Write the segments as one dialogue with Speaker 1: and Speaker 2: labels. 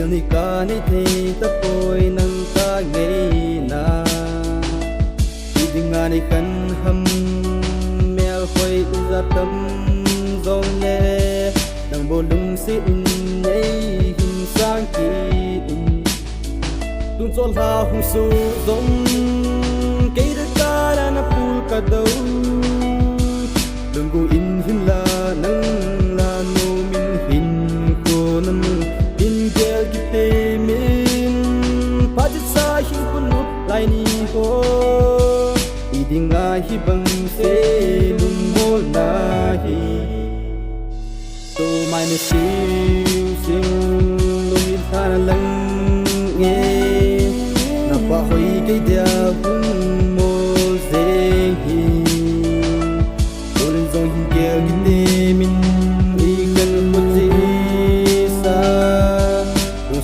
Speaker 1: ni ka ni the ta poi nang ka ngei na idinga ni kan ham mel khoi za tâm dong le nang bo lung si in nei hin sang ki tung chol ha hu su dong ke da ka na pul ka do đừng có in hin la nang la no min hin ko nam in gel ki te min pa ji sa hin kun nu lai ni ho i ding a hi bang se lung mo na hi to mai ne sim lung in ta lang nghe na pa hoi ke dia mo ze hi min ikan putih sa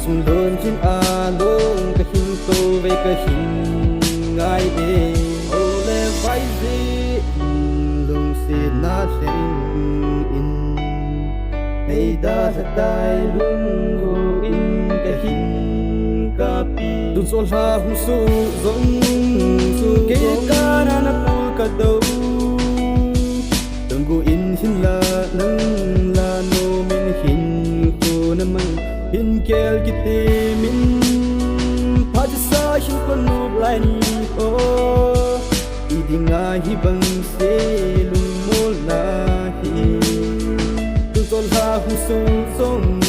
Speaker 1: sung don chin a long ka hin to ve ka hin ngai de ole vai ze lung si na theng in ei da sa dai lung ho in ka hin ka pi dun sol ha hu su zong su ke ka na pul ka do go in hin la nang la no min hin ko namang hin kel ki te min pa sa hin ko nu lai ni o idinga hi bang se lung mol na hi tu sol ha hu song song